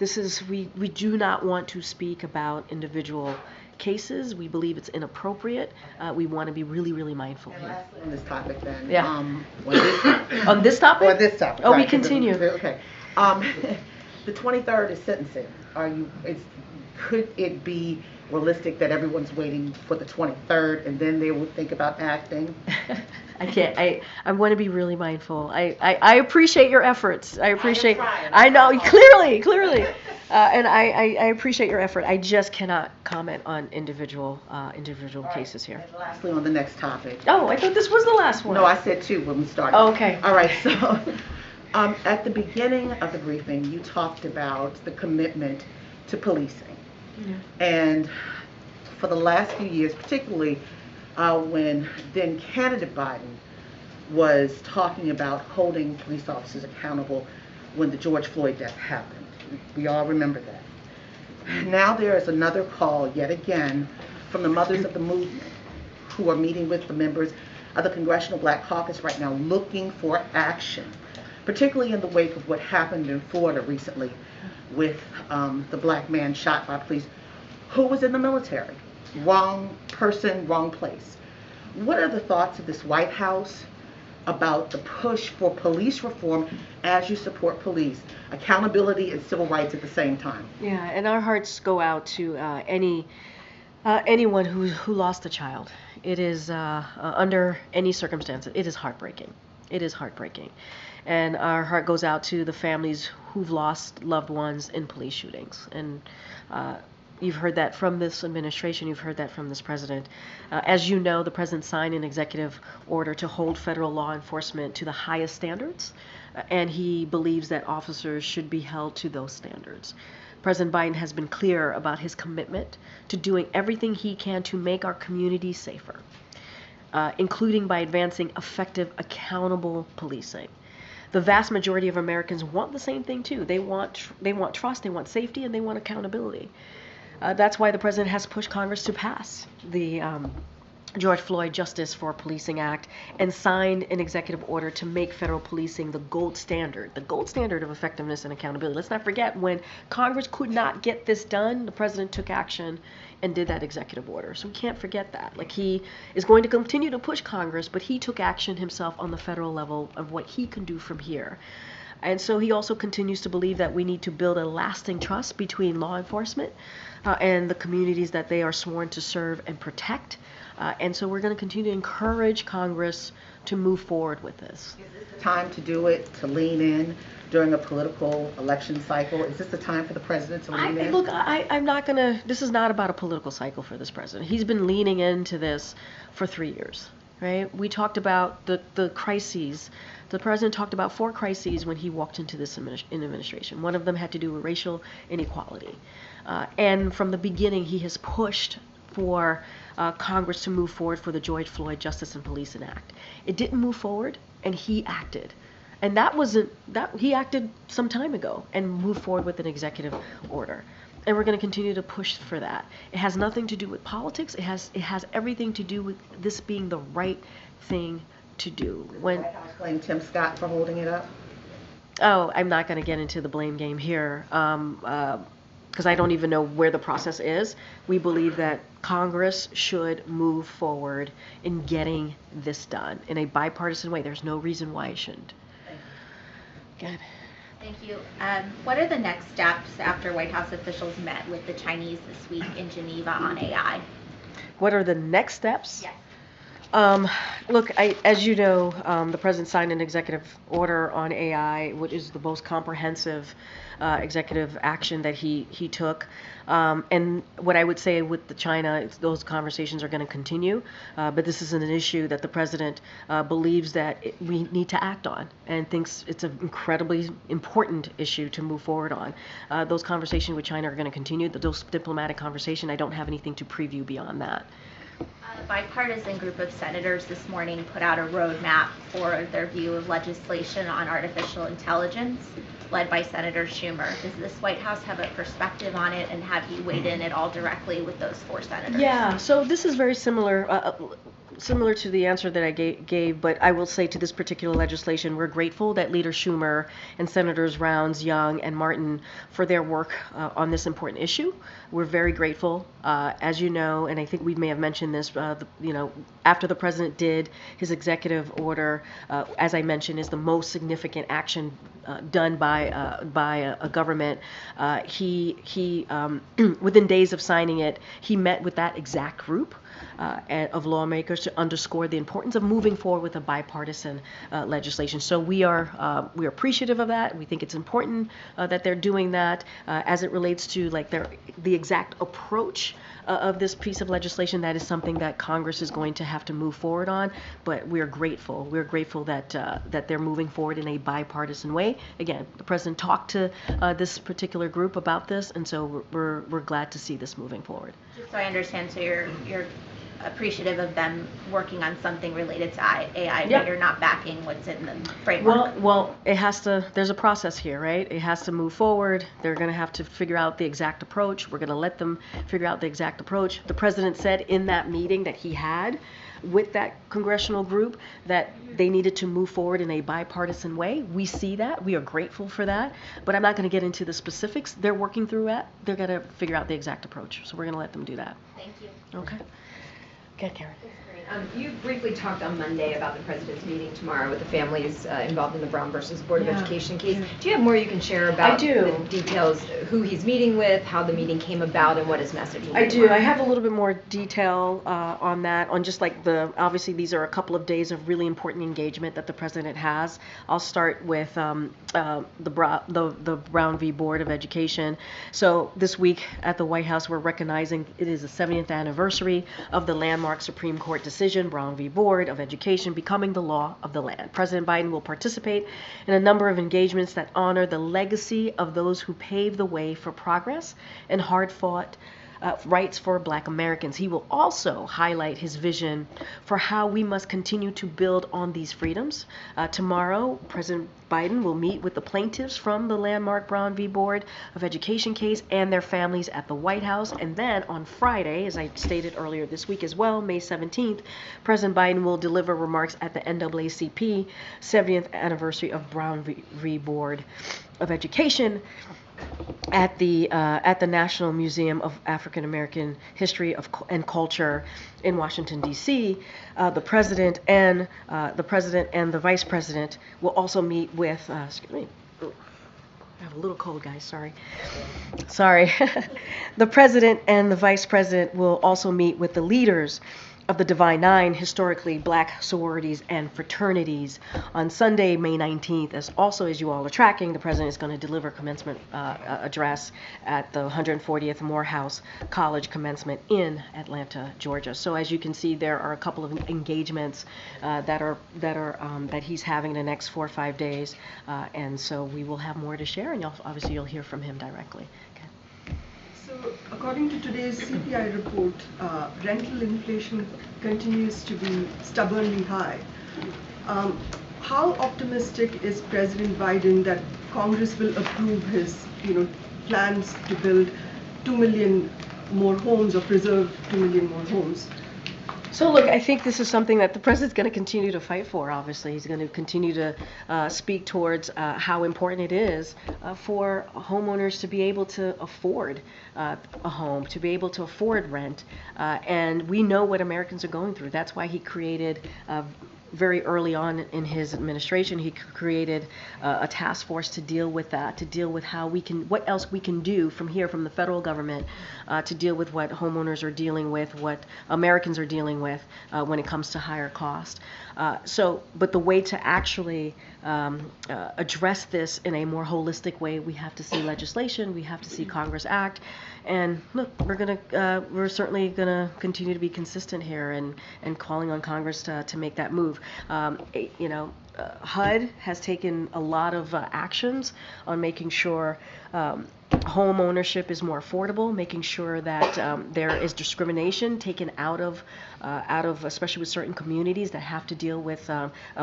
not want to speak about individual cases. We believe it's inappropriate. We want to be really, really mindful And here. lastly on this topic then. Yeah. On this topic. On this topic? On this topic. Oh, we right, 'cause continue. Okay. The 23rd is sentencing. Could it be realistic that everyone's waiting for the 23rd and then they will think about acting? I can't. I want to be really mindful. I appreciate your efforts. I appreciate. I know clearly, and I appreciate your effort. I just cannot comment on individual cases here. And lastly, on the next topic. Oh, I thought this was the last one. No, I said 2 when we started. Oh, okay. All right. So, at the beginning of the briefing, you talked about the commitment to policing. Yeah. And for the last few years, particularly when then candidate Biden was talking about holding police officers accountable when the George Floyd death happened. We all remember that. Now there is another call yet again from the mothers of the movement who are meeting with the members of the Congressional Black Caucus right now looking for action, particularly in the wake of what happened in Florida recently with the black man shot by police who was in the military. Wrong person, wrong place. What are the thoughts of this White House about the push for police reform as you support police, accountability and civil rights at the same time? Yeah, and our hearts go out to anyone who lost a child. It is under any circumstance. It is heartbreaking. It is heartbreaking. And our heart goes out to the families who've lost loved ones in police shootings. And you've heard that from this administration. You've heard that from this president. As you know, the president signed an executive order to hold federal law enforcement to the highest standards. And he believes that officers should be held to those standards. President Biden has been clear about his commitment to doing everything he can to make our communities safer, including by advancing effective, accountable policing. The vast majority of Americans want the same thing too. They want trust, they want safety, and they want accountability. That's why the president has pushed Congress to pass the George Floyd Justice for Policing Act and signed an executive order to make federal policing the gold standard of effectiveness and accountability. Let's not forget, when Congress could not get this done, the president took action and did that executive order. So we can't forget that. Like, he is going to continue to push Congress, but he took action himself on the federal level of what he can do from here. And so he also continues to believe that we need to build a lasting trust between law enforcement and the communities that they are sworn to serve and protect. And so we're going to continue to encourage Congress to move forward with this. Is this the time to do it, to lean in during a political election cycle? Is this the time for the president to lean in? Look, I'm not going to, this is not about a political cycle for this president. He's been leaning into this for 3 years, right? We talked about the crises. The president talked about 4 crises when he walked into this administration. One of them had to do with racial inequality. And from the beginning, he has pushed for Congress to move forward for the George Floyd Justice and Policing Act. It didn't move forward, and he acted. And he acted some time ago and moved forward with an executive order. And we're going to continue to push for that. It has nothing to do with politics. It has everything to do with this being the right thing to do. When White House blamed Tim Scott for holding it up? Oh, I'm not going to get into the blame game here. Because I don't even know where the process is. We believe that Congress should move forward in getting this done in a bipartisan way. There's no reason why it shouldn't. Good. Thank you. What are the next steps after White House officials met with the Chinese this week in Geneva on AI? What are the next steps? Yes. Look, as you know, the president signed an executive order on AI, which is the most comprehensive executive action that he took. And what I would say with the China, those conversations are going to continue. But this is an issue that the president believes that we need to act on, and thinks it's an incredibly important issue to move forward on. Those conversations with China are going to continue. Those diplomatic conversations, I don't have anything to preview beyond that. A bipartisan group of senators this morning put out a roadmap for their view of legislation on artificial intelligence, led by Senator Schumer. Does this White House have a perspective on it, and have you weighed in at all directly with those 4 senators? Yeah, so this is very similar to the answer that I gave, but I will say to this particular legislation, we're grateful that Leader Schumer and Senators Rounds, Young, and Martin for their work on this important issue. We're very grateful. As you know, and I think we may have mentioned this, after the president did his executive order, as I mentioned, is the most significant action done by a government. He within days of signing it, he met with that exact group of lawmakers to underscore the importance of moving forward with a bipartisan legislation. So we're appreciative of that. We think it's important that they're doing that as it relates to the exact approach of this piece of legislation. That is something that Congress is going to have to move forward on. But we're grateful. We're grateful that they're moving forward in a bipartisan way. Again, the president talked to this particular group about this, and so we're glad to see this moving forward. Just so I understand, so you're appreciative of them working on something related to AI, Yeah. but you're not backing what's in the framework. Well, it has to. There's a process here, right? It has to move forward. They're going to have to figure out the exact approach. We're going to let them figure out the exact approach. The president said in that meeting that he had with that congressional group that they needed to move forward in a bipartisan way. We see that. We are grateful for that. But I'm not going to get into the specifics. They're working through it. They're going to figure out the exact approach. So we're going to let them do that. Thank you. Okay. Good, Karen. You briefly talked on Monday about the president's meeting tomorrow with the families involved in the Brown versus Board of Education case. Do you have more you can share about the details, who he's meeting with, how the meeting came about, and what his message will be? I do. I have a little bit more detail on that, on just like obviously these are a couple of days of really important engagement that the president has. I'll start with the Brown v. Board of Education. So this week at the White House, we're recognizing it is the 70th anniversary of the landmark Supreme Court decision, Brown v. Board of Education, becoming the law of the land. President Biden will participate in a number of engagements that honor the legacy of those who paved the way for progress and hard-fought rights for Black Americans. He will also highlight his vision for how we must continue to build on these freedoms. Tomorrow, President Biden will meet with the plaintiffs from the landmark Brown v. Board of Education case and their families at the White House. And then on Friday, as I stated earlier this week as well, May 17th, President Biden will deliver remarks at the NAACP 70th anniversary of Brown v. Board of Education at the National Museum of African American History and Culture in Washington, D.C. The president and the vice president will also meet with. Excuse me. I have a little cold, guys. Sorry. The president and the vice president will also meet with the leaders of the Divine Nine, historically Black sororities and fraternities. On Sunday, May 19th, as you all are tracking, the president is going to deliver commencement address at the 140th Morehouse College commencement in Atlanta, Georgia. So as you can see, there are a couple of engagements that he's having in the next 4 or 5 days, and so we will have more to share, and you'll hear from him directly. So, according to today's CPI report, rental inflation continues to be stubbornly high. How optimistic is President Biden that Congress will approve his, plans to build 2 million more homes or preserve 2 million more homes? So look, I think this is something that the president's going to continue to fight for, obviously. He's going to continue to speak towards how important it is for homeowners to be able to afford a home, to be able to afford rent. And we know what Americans are going through. That's why he created very early on in his administration, he created a task force to deal with that, to deal with what else we can do from here, from the federal government, to deal with what homeowners are dealing with, what Americans are dealing with when it comes to higher cost. But the way to actually address this in a more holistic way, we have to see legislation, we have to see Congress act, and look, we're certainly gonna continue to be consistent here and calling on Congress to make that move. HUD has taken a lot of actions on making sure home ownership is more affordable, making sure that there is discrimination taken out of especially with certain communities that have to deal with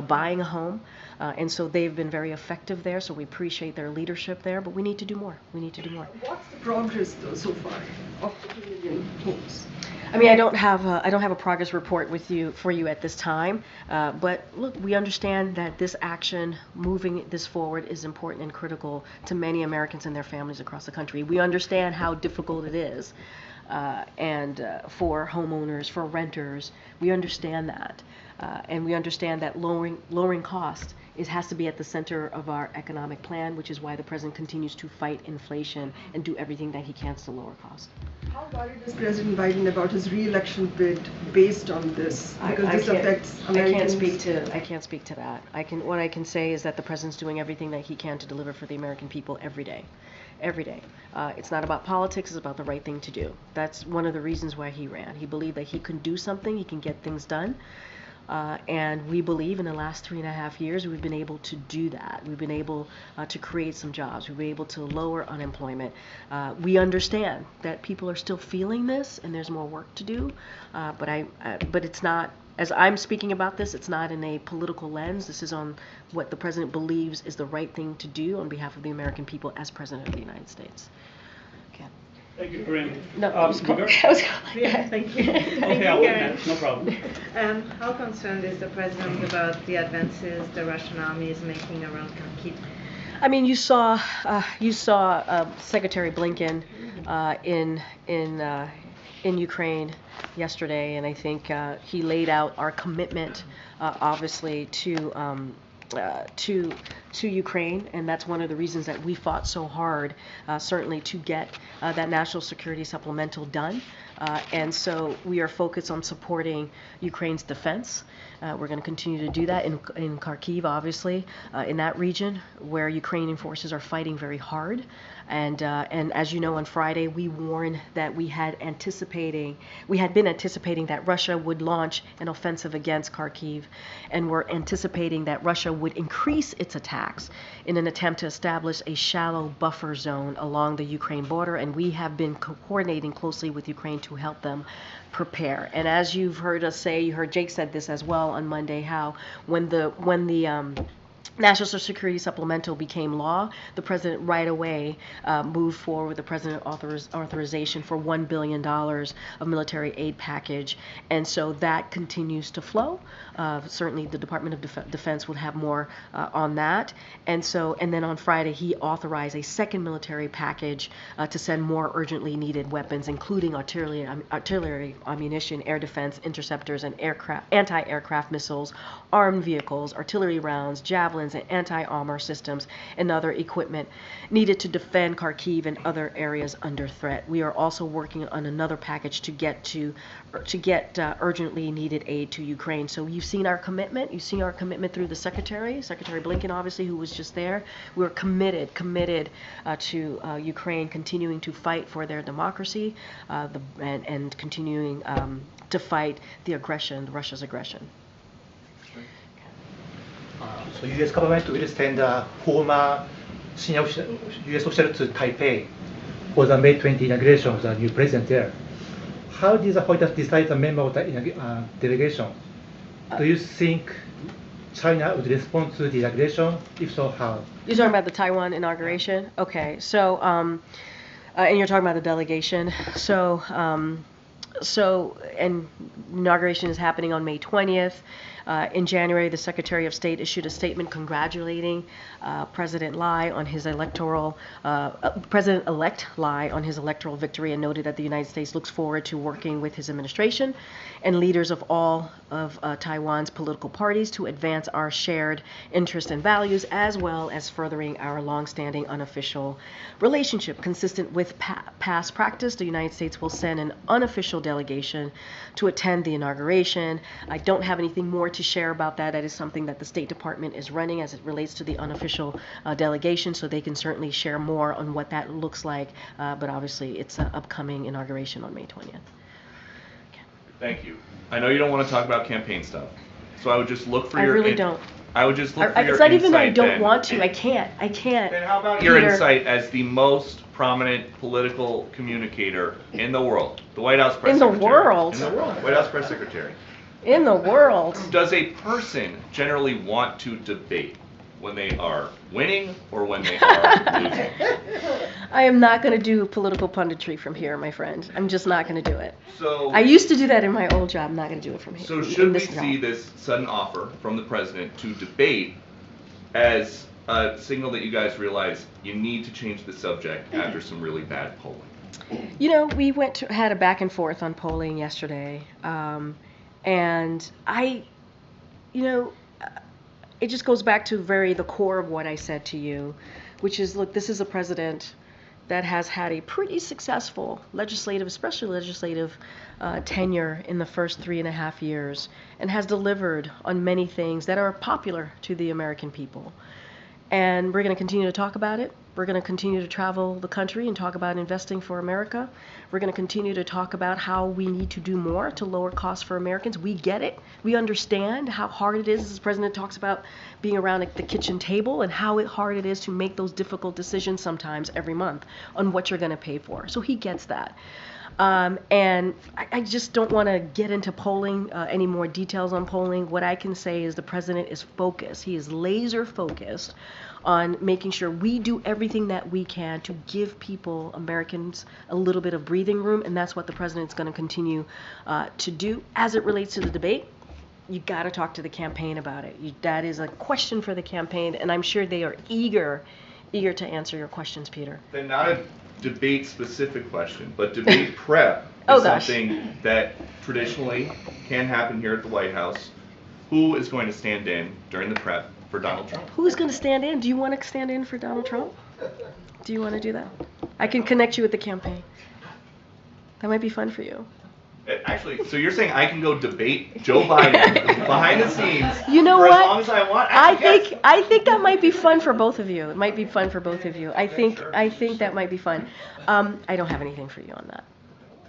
buying a home, and so they've been very effective there. So we appreciate their leadership there, but we need to do more. We need to do more. What's the progress though so far of the 2 million homes? I mean, I don't have a progress report for you at this time, but look, we understand that this action, moving this forward, is important and critical to many Americans and their families across the country. We understand how difficult it is, and for homeowners, for renters, we understand that, and we understand that lowering cost has to be at the center of our economic plan, which is why the president continues to fight inflation and do everything that he can to lower cost. How worried is President Biden about his re-election bid based on this? Because this affects Americans. I can't speak to that. What I can say is that the president's doing everything that he can to deliver for the American people every day. Every day. It's not about politics, it's about the right thing to do. That's one of the reasons why he ran. He believed that he can do something, he can get things done. And we believe in the last 3.5 years we've been able to do that. We've been able to create some jobs. We've been able to lower unemployment. We understand that people are still feeling this and there's more work to do, but it's not, as I'm speaking about this, it's not in a political lens. This is on what the president believes is the right thing to do on behalf of the American people as president of the United States. Okay. Thank you, Karine. No, Yeah, thank you. No problem. How concerned is the president about the advances the Russian army is making around Kharkiv? I mean, you saw Secretary Blinken in Ukraine yesterday, and I think he laid out our commitment, obviously, to Ukraine, and that's one of the reasons that we fought so hard, certainly to get that national security supplemental done. And so we are focused on supporting Ukraine's defense. We're going to continue to do that in Kharkiv, obviously, in that region where Ukrainian forces are fighting very hard. And as you know, on Friday we warned that we had been anticipating that Russia would launch an offensive against Kharkiv, and we're anticipating that Russia would increase its attacks in an attempt to establish a shallow buffer zone along the Ukraine border, and we have been coordinating closely with Ukraine to help them prepare. And as you've heard us say, you heard Jake said this as well on Monday, how when the National Security Supplemental became law, the president right away moved forward with the president authorization for $1 billion of military aid package, and so that continues to flow. Certainly the Department of Defense will have more on that, and then on Friday he authorized a second military package to send more urgently needed weapons, including artillery ammunition, air defense, interceptors, and anti-aircraft missiles, armed vehicles, artillery rounds, javelins, and anti-armor systems, and other equipment needed to defend Kharkiv and other areas under threat. We are also working on another package to get urgently needed aid to Ukraine. So you've seen our commitment. You've seen our commitment through the Secretary Blinken, obviously, who was just there. We're committed to Ukraine continuing to fight for their democracy and continuing to fight Russia's aggression. So U.S. government will send a former senior U.S. official to Taipei for the May 20 inauguration of the new president there. How did the White House decide the member of the delegation? Do you think China would respond to the inauguration? If so, how? You're talking about the Taiwan inauguration? Okay, so, and you're talking about the delegation. So inauguration is happening on May 20th. In January, the Secretary of State issued a statement congratulating President President-elect Lai on his electoral victory, and noted that the United States looks forward to working with his administration and leaders of all of Taiwan's political parties to advance our shared interests and values, as well as furthering our longstanding unofficial relationship. Consistent with past practice, the United States will send an unofficial delegation to attend the inauguration. I don't have anything more to share about that. That is something that the State Department is running as it relates to the unofficial delegation, so they can certainly share more on what that looks like. But obviously, it's an upcoming inauguration on May 20th. Thank you. I know you don't want to talk about campaign stuff, so I would just look for I your. really don't. I would just look for your It's not even that I insight don't then. want to. I can't. Then how about your Peter. insight as the most prominent political communicator in the world, the White House press In the secretary. world? In the world, White House press secretary. In the world. Does a person generally want to debate when they are winning or when they are losing? I am not going to do political punditry from here, my friend. I'm just not going to do it. So I used to do that in my old job. I'm not going to do it from here. So in should we this see job. this sudden offer from the president to debate as a signal that you guys realize you need to change the subject after some really bad polling? You know, we had a back and forth on polling yesterday, and it just goes back to the core of what I said to you, which is, look, this is a president that has had a pretty successful especially legislative tenure in the first 3.5 years, and has delivered on many things that are popular to the American people. And we're going to continue to talk about it. We're going to continue to travel the country and talk about investing for America. We're going to continue to talk about how we need to do more to lower costs for Americans. We get it. We understand how hard it is, as the president talks about being around the kitchen table, and how hard it is to make those difficult decisions sometimes every month on what you're going to pay for. So he gets that. And I just don't want to get into polling, any more details on polling. What I can say is the president is focused. He is laser focused on making sure we do everything that we can to give people, Americans, a little bit of breathing room, and that's what the president's going to continue to do. As it relates to the debate, you got to talk to the campaign about it. That is a question for the campaign, and I'm sure they are eager to answer your questions, Peter. Then not a debate-specific question, but debate prep is Oh, gosh. something that traditionally can happen here at the White House. Who is going to stand in during the prep for Donald Trump? Who's going to stand in? Do you want to stand in for Donald Trump? Do you want to do that? I can connect you with the campaign. That might be fun for you. Actually, so you're saying I can go debate Joe Biden behind the scenes You know for what? as long as I want? I Actually, yes. think that might be fun for both of you. It might be fun for both of you. I think that might be fun. I don't have anything for you on that,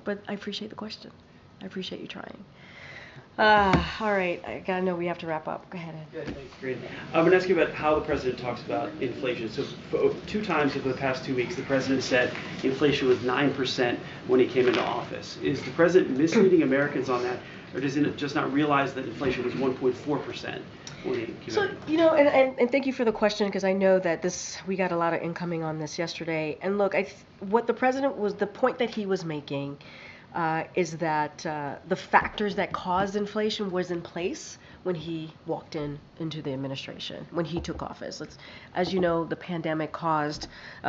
but I appreciate the question. I appreciate you trying. All right, I know we have to wrap up. Go ahead, Ed. Good, thanks, Karine. I'm going to ask you about how the president talks about inflation. So 2 times over the past 2 weeks, the president said inflation was 9% when he came into office. Is the president misleading Americans on that, or does he just not realize that inflation was 1.4% when he came So, and thank you for the question, because I know that we got a lot of incoming on this yesterday. And look, what the point that he was making is that the factors that caused inflation was in place when he walked into the administration, when he took office. As you know, the pandemic caused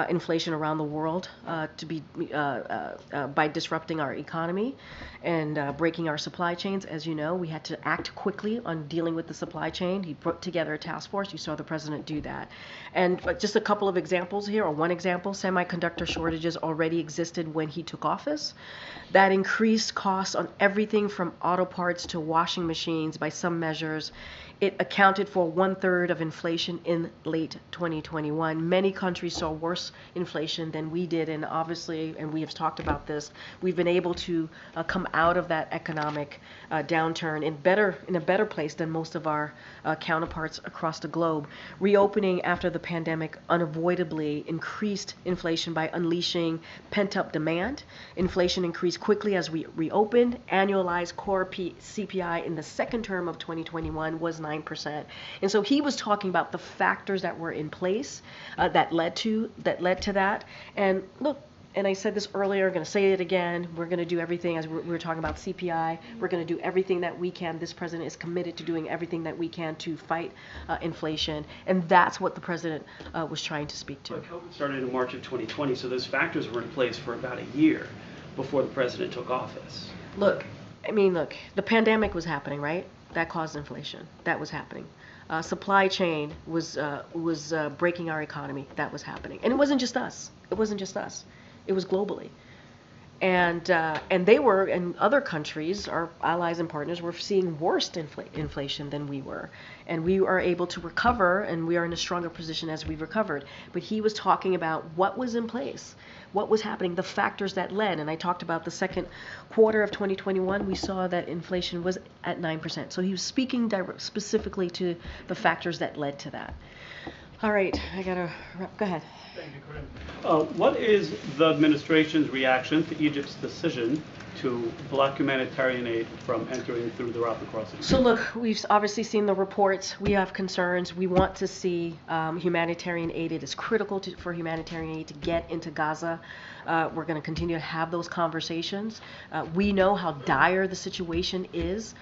inflation around the world to be by disrupting our economy and breaking our supply chains. As you know, we had to act quickly on dealing with the supply chain. He put together a task force. You saw the president do that. And just a couple of examples here, or one example, semiconductor shortages already existed when he took office. That increased costs on everything from auto parts to washing machines by some measures. It accounted for 1/3 of inflation in late 2021. Many countries saw worse inflation than we did, and obviously, and we have talked about this, we've been able to come out of that economic downturn in a better place than most of our counterparts across the globe. Reopening after the pandemic unavoidably increased inflation by unleashing pent-up demand. Inflation increased quickly as we reopened. Annualized core CPI in the second term of 2021 was 9%. And so he was talking about the factors that were in place that led to that. And look, and I said this earlier, I'm going to say it again, we're going to do everything, as we were talking about CPI, we're going to do everything that we can. This president is committed to doing everything that we can to fight inflation, and that's what the president was trying to speak to. But COVID started in March of 2020, so those factors were in place for about a year before the president took office. Look, the pandemic was happening, right? That caused inflation. That was happening. Supply chain was breaking our economy. That was happening. And it wasn't just us. It wasn't just us. It was globally. And they were, and other countries, our allies and partners, were seeing worse inflation than we were. And we are able to recover, and we are in a stronger position as we've recovered. But he was talking about what was in place, what was happening, the factors that led. And I talked about the second quarter of 2021, we saw that inflation was at 9%. So he was speaking specifically to the factors that led to that. All right, I gotta wrap. Go ahead. Thank you, Karine. What is the administration's reaction to Egypt's decision to block humanitarian aid from entering through the Rafah crossing? So look, we've obviously seen the reports. We have concerns. We want to see humanitarian aid. It is critical for humanitarian aid to get into Gaza. We're going to continue to have those conversations. We know how dire the situation is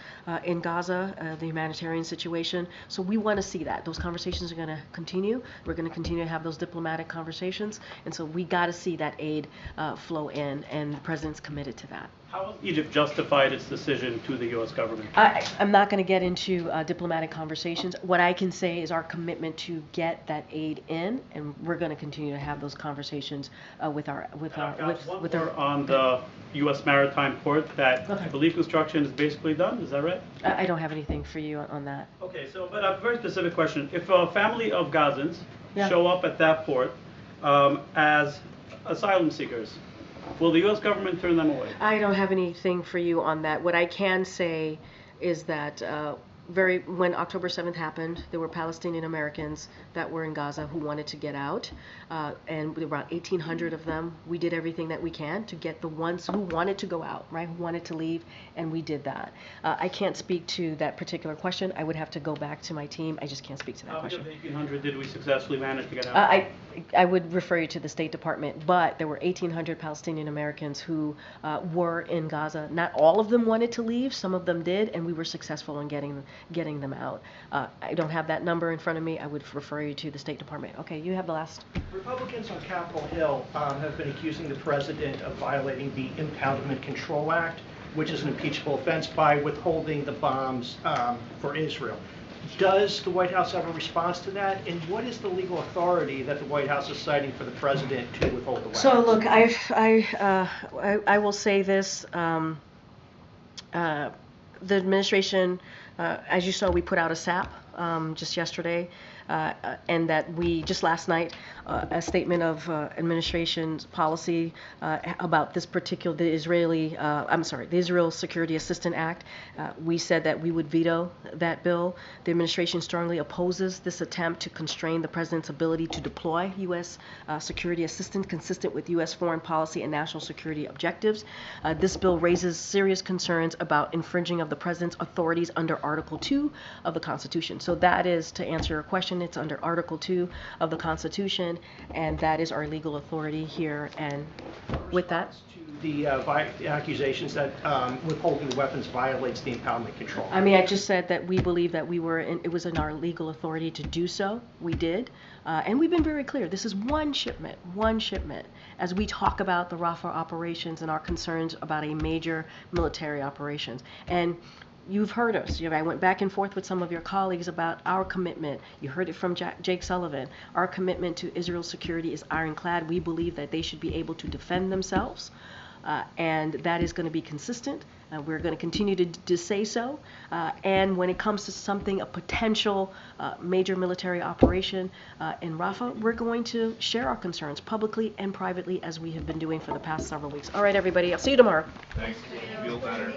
in Gaza, the humanitarian situation. So we want to see that. Those conversations are going to continue. We're going to continue to have those diplomatic conversations. And so we got to see that aid flow in, and the president's committed to that. How has Egypt justified its decision to the U.S. government? I'm not going to get into diplomatic conversations. What I can say is our commitment to get that aid in, and we're going to continue to have those conversations with our on the U.S. maritime port that I believe construction is basically done. Is that right? I don't have anything for you on that. Okay, so but a very specific question: if a family of Gazans show up at that port as asylum seekers, will the U.S. government turn them away? I don't have anything for you on that. What I can say is that when October 7th happened, there were Palestinian Americans that were in Gaza who wanted to get out, and there were about 1,800 of them. We did everything that we can to get the ones who wanted to go out, right, who wanted to leave, and we did that. I can't speak to that particular question. I would have to go back to my team. I just can't speak to that question. How many of the 1,800 did we successfully manage to get out? I would refer you to the State Department, but there were 1,800 Palestinian Americans who were in Gaza. Not all of them wanted to leave. Some of them did, and we were successful in getting them out. I don't have that number in front of me. I would refer you to the State Department. Okay, you have the last. Republicans on Capitol Hill have been accusing the president of violating the Impoundment Control Act, which is an impeachable offense, by withholding the bombs for Israel. Does the White House have a response to that? And what is the legal authority that the White House is citing for the president to withhold the weapons? So look, I will say this. The administration, as you saw, we put out a SAP just yesterday, and that we just last night a statement of administration's policy about this particular the Israel Security Assistance Act. We said that we would veto that bill. The administration strongly opposes this attempt to constrain the president's ability to deploy U.S. security assistance consistent with U.S. foreign policy and national security objectives. This bill raises serious concerns about infringing of the president's authorities under Article 2 of the Constitution. So that is, to answer your question, it's under Article 2 of the Constitution, and that is our legal authority here. And with that, the accusations that withholding weapons violates the impoundment control. I mean, I just said that we believe that it was in our legal authority to do so. We did, and we've been very clear. This is one shipment. As we talk about the Rafah operations and our concerns about a major military operations, and you've heard us. I went back and forth with some of your colleagues about our commitment. You heard it from Jake Sullivan. Our commitment to Israel's security is ironclad. We believe that they should be able to defend themselves, and that is going to be consistent. We're going to continue to say so. And when it comes to a potential major military operation in Rafah, we're going to share our concerns publicly and privately, as we have been doing for the past several weeks. All right, everybody. I'll see you tomorrow. Thanks. Feel better.